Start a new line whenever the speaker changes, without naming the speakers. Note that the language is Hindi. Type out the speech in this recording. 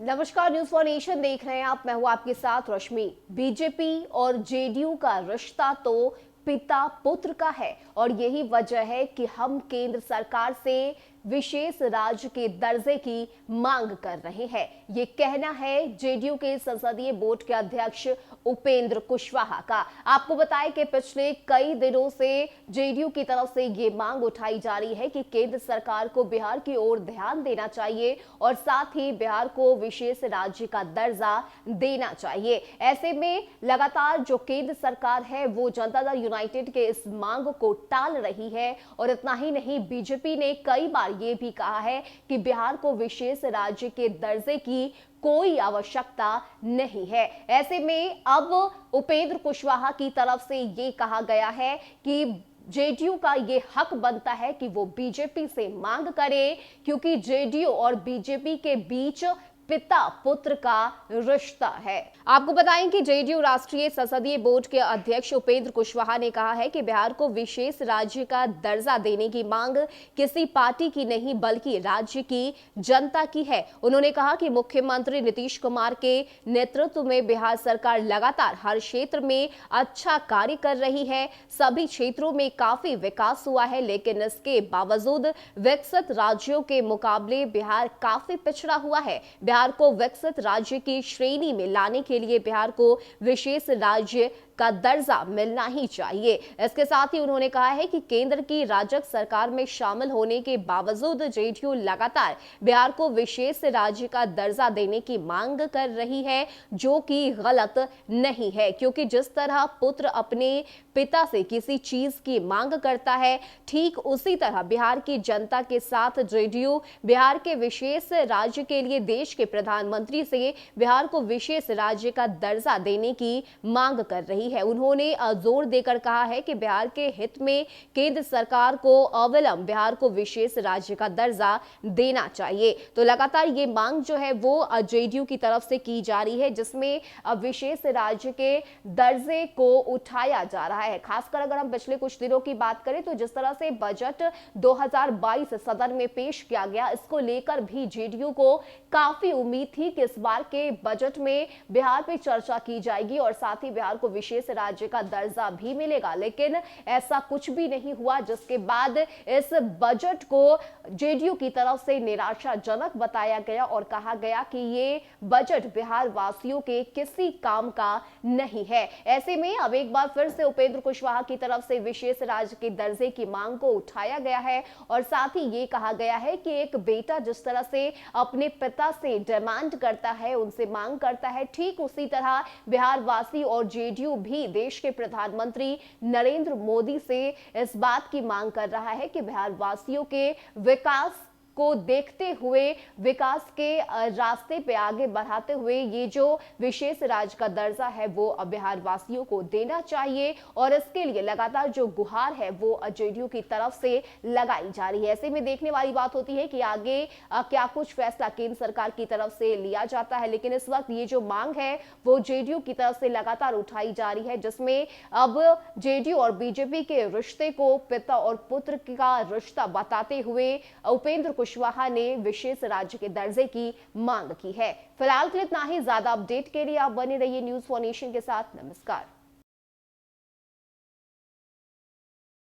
नमस्कार, न्यूज फॉर नेशन देख रहे हैं आप। मैं हूं आपके साथ रश्मि। बीजेपी और जेडीयू का रिश्ता तो पिता पुत्र का है और यही वजह है कि हम केंद्र सरकार से विशेष राज्य के दर्जे की मांग कर रहे हैं। ये कहना है जेडीयू के संसदीय बोर्ड के अध्यक्ष उपेंद्र कुशवाहा का। आपको बताएं कि पिछले कई दिनों से जेडीयू की तरफ से ये मांग उठाई जा रही है कि केंद्र सरकार को बिहार की ओर ध्यान देना चाहिए और साथ ही बिहार को विशेष राज्य का दर्जा देना चाहिए। ऐसे में लगातार जो केंद्र सरकार है वो जनता दल यूनाइटेड के इस मांग को टाल रही है और इतना ही नहीं, बीजेपी ने कई बार ये भी कहा है कि बिहार को विशेष राज्य के दर्जे की कोई आवश्यकता नहीं है। ऐसे में अब उपेंद्र कुशवाहा की तरफ से ये कहा गया है कि जेडीयू का ये हक बनता है कि वो बीजेपी से मांग करे, क्योंकि जेडीयू और बीजेपी के बीच पिता पुत्र का रिश्ता है। आपको बताएं कि जेडीयू राष्ट्रीय संसदीय बोर्ड के अध्यक्ष उपेंद्र कुशवाहा ने कहा है कि बिहार को विशेष राज्य का दर्जा देने की मांग किसी पार्टी की नहीं बल्कि राज्य की जनता की है। उन्होंने कहा कि मुख्यमंत्री नीतीश कुमार के नेतृत्व में बिहार सरकार लगातार हर क्षेत्र में अच्छा कार्य कर रही है। सभी क्षेत्रों में काफी विकास हुआ है, लेकिन इसके बावजूद विकसित राज्यों के मुकाबले बिहार काफी पिछड़ा हुआ है। बिहार को विकसित राज्य की श्रेणी में लाने के लिए बिहार को विशेष राज्य का दर्जा मिलना ही चाहिए। इसके साथ ही उन्होंने कहा है कि केंद्र की राजग सरकार में शामिल होने के बावजूद जेडीयू लगातार बिहार को विशेष राज्य का दर्जा देने की मांग कर रही है, जो कि गलत नहीं है, क्योंकि जिस तरह पुत्र अपने पिता से किसी चीज की मांग करता है, ठीक उसी तरह बिहार की जनता के साथ जेडीयू बिहार के विशेष राज्य के लिए देश के प्रधानमंत्री से बिहार को विशेष राज्य का दर्जा देने की मांग कर रही है। उन्होंने जोर देकर कहा है कि बिहार के हित में केंद्र सरकार को अविलंब बिहार को विशेष राज्य का दर्जा देना चाहिए। तो लगातार ये मांग जो है वो जेडीयू की तरफ से की जा रही है, जिसमें विशेष राज्य के दर्जे को उठाया जा रहा है। खासकर अगर हम पिछले कुछ दिनों की बात करें तो जिस तरह से बजट 2022 सदन में पेश किया गया, इसको लेकर भी जेडीयू को काफी उम्मीद थी कि इस बार के बजट में बिहार पे चर्चा की जाएगी और साथ ही बिहार को विशेष राज्य का दर्जा भी मिलेगा, लेकिन ऐसा कुछ भी नहीं हुआ, जिसके बाद इस बजट को जेडीयू की तरफ से निराशाजनक बताया गया और कहा गया कि ये बजट बिहार वासियों के किसी काम का नहीं है। ऐसे में अब एक बार फिर से उपेंद्र कुशवाहा की तरफ से विशेष राज्य के दर्जे की मांग को उठाया गया है और साथ ही ये कहा गया है कि एक बेटा जिस तरह से अपने पिता से डिमांड करता है, उनसे मांग करता है, ठीक उसी तरह बिहार वासी और जेडीयू भी देश के प्रधानमंत्री नरेंद्र मोदी से इस बात की मांग कर रहा है कि बिहार वासियों के विकास को देखते हुए, विकास के रास्ते पे आगे बढ़ाते हुए ये जो विशेष राज्य का दर्जा है वो बिहार वासियों को देना चाहिए और इसके लिए लगातार जो गुहार है वो जेडीयू की तरफ से लगाई जा रही है। ऐसे में देखने वाली बात होती है कि आगे क्या कुछ फैसला केंद्र सरकार की तरफ से लिया जाता है, लेकिन इस वक्त ये जो मांग है वो जेडीयू की तरफ से लगातार उठाई जा रही है, जिसमें अब जेडीयू और बीजेपी के रिश्ते को पिता और पुत्र का रिश्ता बताते हुए उपेंद्र कुशवाहा ने विशेष राज्य के दर्जे की मांग की है। फिलहाल के लिए इतना ही। ज्यादा अपडेट के लिए आप बने रहिए न्यूज फॉर नेशन के साथ। नमस्कार।